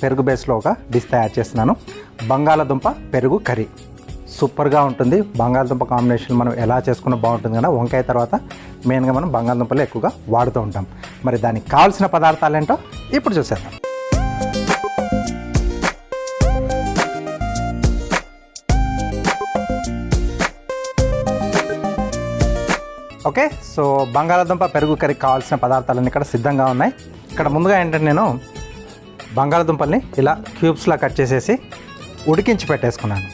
పెరుగు బేస్లో ఒక డిష్ తయారు చేస్తున్నాను. బంగాళదుంప పెరుగు కర్రీ సూపర్గా ఉంటుంది. బంగాళదుంప కాంబినేషన్ మనం ఎలా చేసుకున్నా బాగుంటుంది కదా. వంకాయ తర్వాత మెయిన్గా మనం బంగాళదుంపలు ఎక్కువగా వాడుతూ ఉంటాం. మరి దానికి కావాల్సిన పదార్థాలు ఏంటో ఇప్పుడు చూసేద్దాం. ఓకే, సో బంగాళదుంప పెరుగు కర్రీ కావాల్సిన పదార్థాలన్నీ ఇక్కడ సిద్ధంగా ఉన్నాయి. ఇక్కడ ముందుగా ఏంటంటే నేను బంగాళదుంపల్ని ఇలా క్యూబ్స్లా కట్ చేసేసి ఉడికించి పెట్టేసుకున్నాను.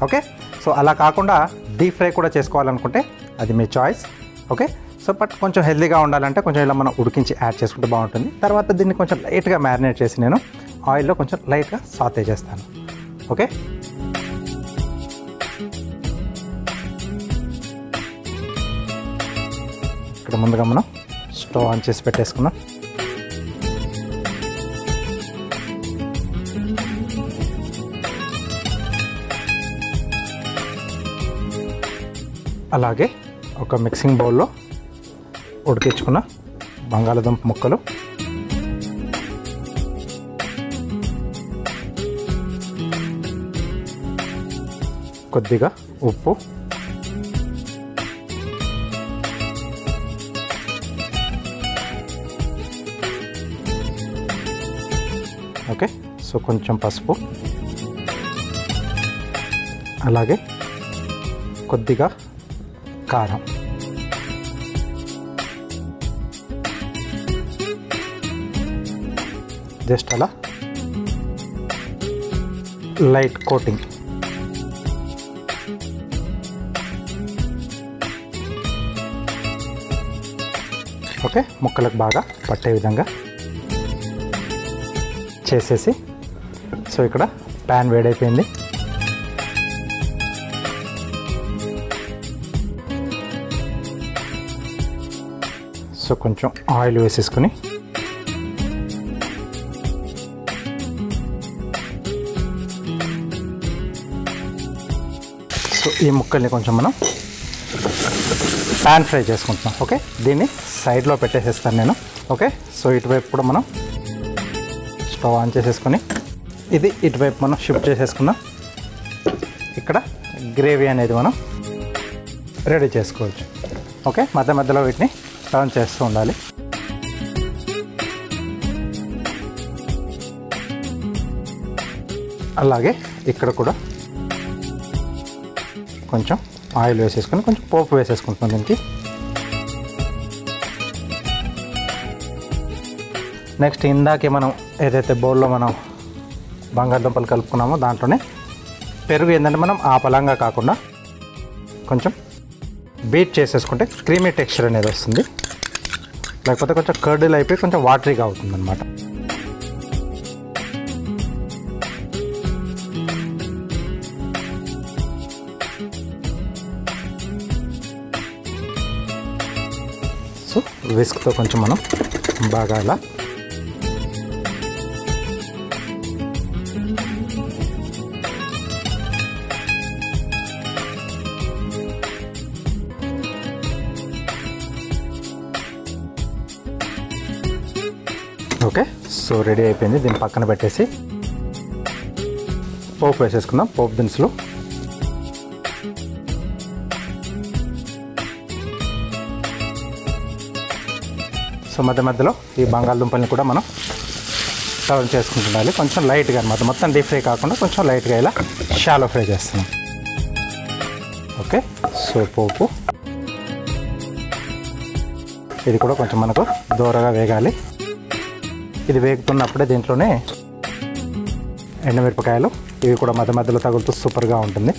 ఓకే, సో అలా కాకుండా డీప్ ఫ్రై కూడా చేసుకోవాలనుకుంటే అది మీ చాయిస్. ఓకే, సో బట్ కొంచెం హెల్తీగా ఉండాలంటే కొంచెం ఇలా మనం ఉడికించి యాడ్ చేసుకుంటే బాగుంటుంది. తర్వాత దీన్ని కొంచెం లైట్గా మ్యారినేట్ చేసి నేను ఆయిల్లో కొంచెం లైట్గా సాతే చేస్తాను. ఓకే, ఇక్కడ ముందుగా మనం స్టవ్ ఆన్ చేసి పెట్టేసుకున్నాం. అలాగే ఒక మిక్సింగ్ బౌల్లో ఉడికించుకున్న బంగాళదుంప ముక్కలు, కొద్దిగా ఉప్పు, ఓకే, సో కొంచెం పసుపు, అలాగే కొద్దిగా కారం, జస్ట్ అలా లైట్ కోటింగ్. ఓకే, ముక్కలకు బాగా పట్టే విధంగా చేసేసి, సో ఇక్కడ ప్యాన్ వేడైపోయింది. సో కొంచెం ఆయిల్ వేసేసుకుని సో ఈ ముక్కల్ని కొంచెం మనం ప్యాన్ ఫ్రై చేసుకుంటున్నాం. ఓకే, దీన్ని సైడ్లో పెట్టేసేస్తాను నేను. ఓకే, సో ఇటువైపు కూడా మనం స్టవ్ ఆన్ చేసేసుకొని ఇది ఇటువైపు మనం షిఫ్ట్ చేసేసుకున్నాం. ఇక్కడ గ్రేవీ అనేది మనం రెడీ చేసుకోవచ్చు. ఓకే, మధ్య మధ్యలో వీటిని టర్న్ చేస్తూ ఉండాలి. అలాగే ఇక్కడ కూడా కొంచెం ఆయిల్ వేసేసుకొని కొంచెం పోపు వేసేసుకుంటున్నాం దీనికి. నెక్స్ట్ ఇందాకే మనం ఏదైతే బౌల్లో మనం బంగాళదుంపలు కలుపుకున్నామో దాంట్లోనే పెరుగు ఏంటంటే మనం ఆ పలంగా కాకుండా కొంచెం బీట్ చేసేసుకుంటే క్రీమీ టెక్స్చర్ అనేది వస్తుంది. లేకపోతే కొంచెం కర్డిల్ అయిపోయి కొంచెం వాటరీగా అవుతుంది అన్నమాట. సో విస్క్తో కొంచెం మనం బాగా అలా ఓకే, సో రెడీ అయిపోయింది. దీన్ని పక్కన పెట్టేసి పోపు వేసేసుకుందాం. పోపు దినుసులు సో మధ్య మధ్యలో ఈ బంగాళదుంపల్ని కూడా మనం టర్న్ చేసుకుంటుండాలి. కొంచెం లైట్గా అనమాట, మొత్తం డీప్ ఫ్రై కాకుండా కొంచెం లైట్గా ఇలా షాలో ఫ్రై చేస్తున్నాం. ఓకే, సో పోపు ఇది కూడా కొంచెం మనకు దూరగా వేగాలి. ఇది వేగుతున్నప్పుడే దీంట్లోనే ఎండుమిరపకాయలు ఇవి కూడా మధ్య మధ్యలో తగులుతూ సూపర్గా ఉంటుంది.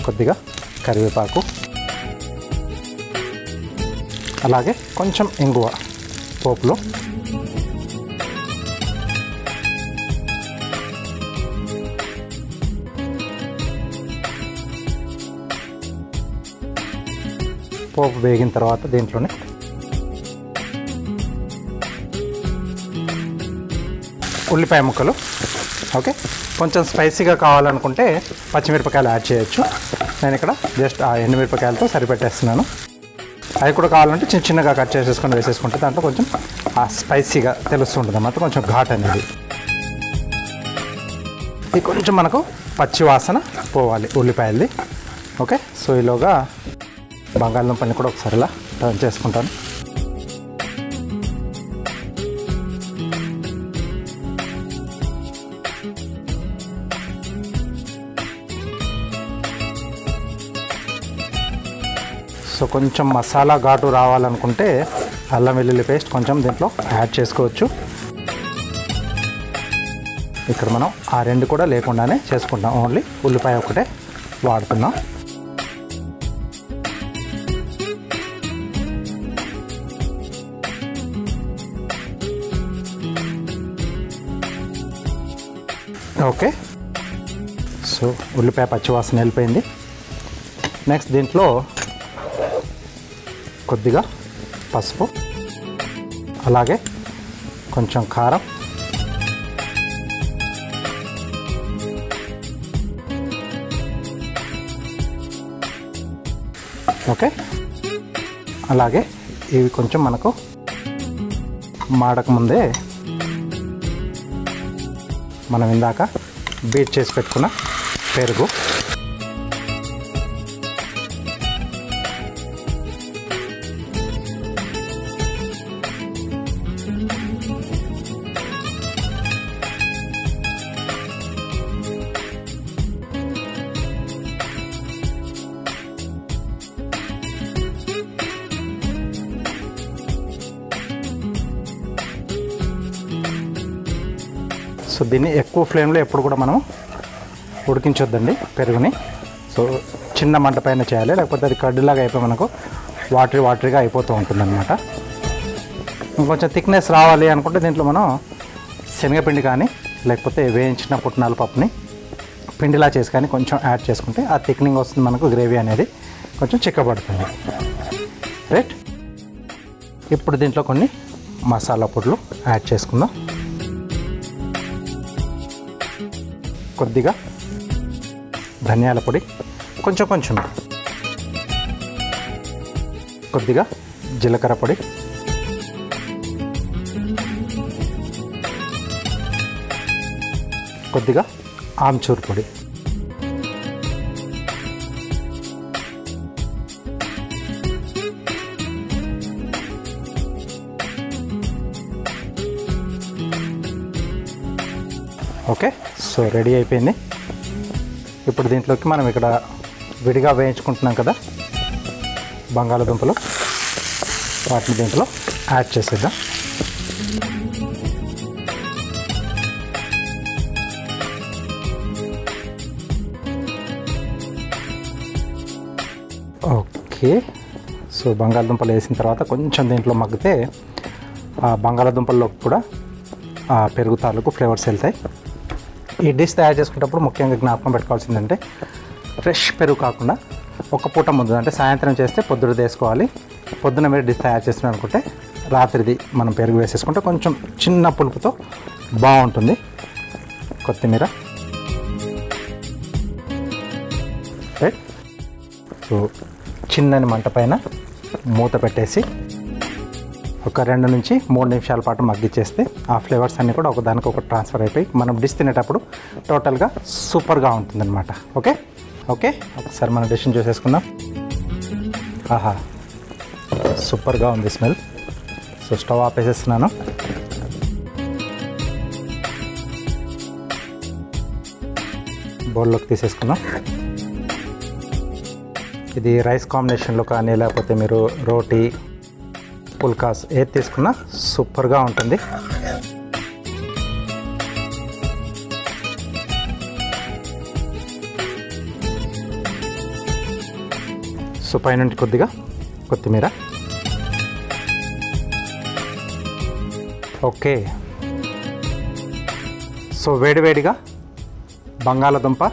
కొద్దిగా కరివేపాకు, అలాగే కొంచెం ఇంగువ పోపులో, పోపు వేగిన తర్వాత దీంట్లోనే ఉల్లిపాయ ముక్కలు. ఓకే, కొంచెం స్పైసీగా కావాలనుకుంటే పచ్చిమిరపకాయలు యాడ్ చేయొచ్చు. నేను ఇక్కడ జస్ట్ ఆ ఎండుమిరపకాయలతో సరిపెట్టేస్తున్నాను. అవి కూడా కావాలంటే చిన్న చిన్నగా కట్ చేసేసుకొని వేసేసుకుంటే దాంట్లో కొంచెం ఆ స్పైసీగా తెలుస్తుంటుంది అన్నమాట, కొంచెం ఘాట్ అనేది. ఇది కొంచెం మనకు పచ్చి వాసన పోవాలి ఉల్లిపాయలది. ఓకే, సో ఈలోగా బంగాళదుంపల్ని కూడా ఒకసారి ఇలా టర్న్ చేసుకుంటాను. సో కొంచెం మసాలా ఘాటు రావాలనుకుంటే అల్లం వెల్లుల్లి పేస్ట్ కొంచెం దీంట్లో యాడ్ చేసుకోవచ్చు. ఇక్కడ మనం ఆ రెండు కూడా లేకుండానే చేసుకుంటాం, ఓన్లీ ఉల్లిపాయ ఒకటే వాడుతున్నాం. ఓకే, సో ఉల్లిపాయ పచ్చివాసన వెళ్ళిపోయింది. నెక్స్ట్ దీంట్లో కొద్దిగా పసుపు, అలాగే కొంచెం కారం, ఓకే, అలాగే ఇవి కొంచెం మనకు మాడకముందే మనం ఇందాక బీట్ చేసి పెట్టుకున్న పెరుగు, సో దీన్ని ఎక్కువ ఫ్లేమ్లో ఎప్పుడు కూడా మనం ఉడికించొద్దండి పెరుగుని. సో చిన్న మంట పైన చేయాలి, లేకపోతే అది కడ్డులాగా అయిపోయి మనకు వాటరీగా అయిపోతూ ఉంటుందన్నమాట. ఇంకొంచెం థిక్నెస్ రావాలి అనుకుంటే దీంట్లో మనం శనగపిండి కానీ లేకపోతే వేయించిన పుట్నాల పప్పుని పిండిలా చేసి కానీ కొంచెం యాడ్ చేసుకుంటే ఆ థిక్నింగ్ వస్తుంది, మనకు గ్రేవీ అనేది కొంచెం చిక్కబడుతుంది. రైట్, ఇప్పుడు దీంట్లో కొన్ని మసాలా పొడులు యాడ్ చేసుకుందాం. కొద్దిగా ధనియాల పొడి, కొంచెం కొద్దిగా జీలకర్ర పొడి, కొద్దిగా ఆమ్చూర్ పొడి, ఓకే. సో రెడీ అయిపోయింది. ఇప్పుడు దీంట్లోకి మనం ఇక్కడ విడిగా వేయించుకుంటున్నాం కదా బంగాళదుంపలు, వాటిని దీంట్లో యాడ్ చేసేద్దాం. ఓకే, సో బంగాళదుంపలు వేసిన తర్వాత కొంచెం దీంట్లో మగ్గితే ఆ బంగాళదుంపల్లోకి కూడా ఆ పెరుగు తాలూకు ఫ్లేవర్స్ వెళ్తాయి. ఈ డిష్ తయారు చేసుకునేటప్పుడు ముఖ్యంగా జ్ఞాపకం పెట్టుకోవాల్సిందంటే ఫ్రెష్ పెరుగు కాకుండా ఒక పూట ముందు, అంటే సాయంత్రం చేస్తే పొద్దున వేసుకోవాలి. పొద్దున మీరు డిష్ తయారు చేస్తున్నాం అనుకుంటే రాత్రిది మనం పెరుగు వేసేసుకుంటే కొంచెం చిన్న పులుపుతో బాగుంటుంది. కొత్తిమీర, రైట్. సో చిన్నని మంట పైన మూత పెట్టేసి ఒక 2 నుంచి 3 నిమిషాల పాటు మగ్గిచ్చేస్తే ఆ ఫ్లేవర్స్ అన్నీ కూడా ఒకదానికి ఒకటి ట్రాన్స్ఫర్ అయిపోయి మనం డిష్ తినేటప్పుడు టోటల్గా సూపర్గా ఉంటుందన్నమాట. ఓకే ఓకే, ఒకసారి మనం డిష్ని చూసేసుకుందాం. ఆహా, సూపర్గా ఉంది స్మెల్. So stove ఆపేసేస్తున్నాను. బౌల్లోకి తీసేసుకుందాం. ఇది రైస్ కాంబినేషన్లో కానీ లేకపోతే మీరు రోటీ, పుల్కాస్ ఏది తీసుకున్నా సూపర్గా ఉంటుంది. సో పైనుండి కొద్దిగా కొత్తిమీర. ఓకే, సో వేడివేడిగా బంగాళదుంప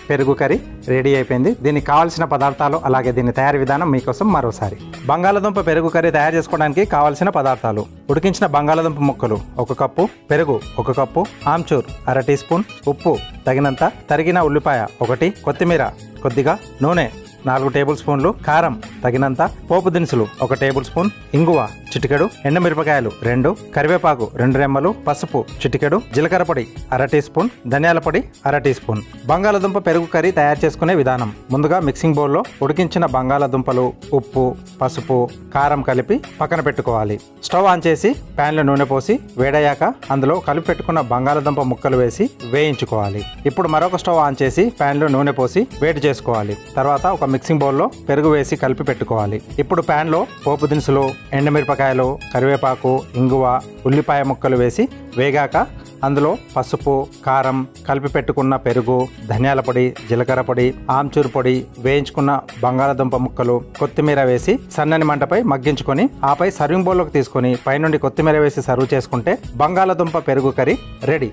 పెరుగు కర్రీ రెడీ అయిపోయింది. దీనికి కావాల్సిన పదార్థాలు అలాగే దీని తయారీ విధానం మీకోసం మరోసారి. బంగాళదుంప పెరుగు కర్రీ తయారు చేసుకోవడానికి కావాల్సిన పదార్థాలు: ఉడికించిన బంగాళదుంప ముక్కలు 1 కప్పు, పెరుగు 1 కప్పు, ఆమ్చూర్ 1/2 టీ స్పూన్, ఉప్పు తగినంత, తరిగిన ఉల్లిపాయ 1, కొత్తిమీర కొద్దిగా, నూనె 4 టేబుల్ స్పూన్లు, కారం తగినంత, పోపు దినుసులు 1 టేబుల్ స్పూన్, ఇంగువ చిటికెడు, ఎండుమిరపకాయలు 2, కరివేపాకు 2 రెమ్మలు, పసుపు చిటికెడు, జీలకర్ర పొడి 1/2 టీ స్పూన్, ధనియాల పొడి 1/2 టీ స్పూన్. బంగాళదుంప పెరుగు కర్రీ తయారు చేసుకునే విధానం: ముందుగా మిక్సింగ్ బౌల్లో ఉడికించిన బంగాళదుంపలు, ఉప్పు, పసుపు, కారం కలిపి పక్కన పెట్టుకోవాలి. స్టవ్ ఆన్ చేసి ప్యాన్లో నూనె పోసి వేడయ్యాక అందులో కలిపి పెట్టుకున్న బంగాళదుంప ముక్కలు వేసి వేయించుకోవాలి. ఇప్పుడు మరొక స్టవ్ ఆన్ చేసి ప్యాన్లో నూనె పోసి వేడి చేసుకోవాలి. తర్వాత ఒక మిక్సింగ్ బౌల్లో పెరుగు వేసి కలిపి పెట్టుకోవాలి. ఇప్పుడు ప్యాన్లో పోపు దినుసులు, ఎండుమిరపకాయలు, కరివేపాకు, ఇంగువ, ఉల్లిపాయ ముక్కలు వేసి వేగాక అందులో పసుపు, కారం, కలిపి పెట్టుకున్న పెరుగు, ధనియాల పొడి, జీలకర్ర పొడి, ఆమ్చూర్ పొడి, వేయించుకున్న బంగాళదుంప ముక్కలు, కొత్తిమీర వేసి సన్నని మంటపై మగ్గించుకొని ఆపై సర్వింగ్ బౌల్లోకి తీసుకొని పైనుండి కొత్తిమీర వేసి సర్వ్ చేసుకుంటే బంగాళదుంప పెరుగు కర్రీ రెడీ.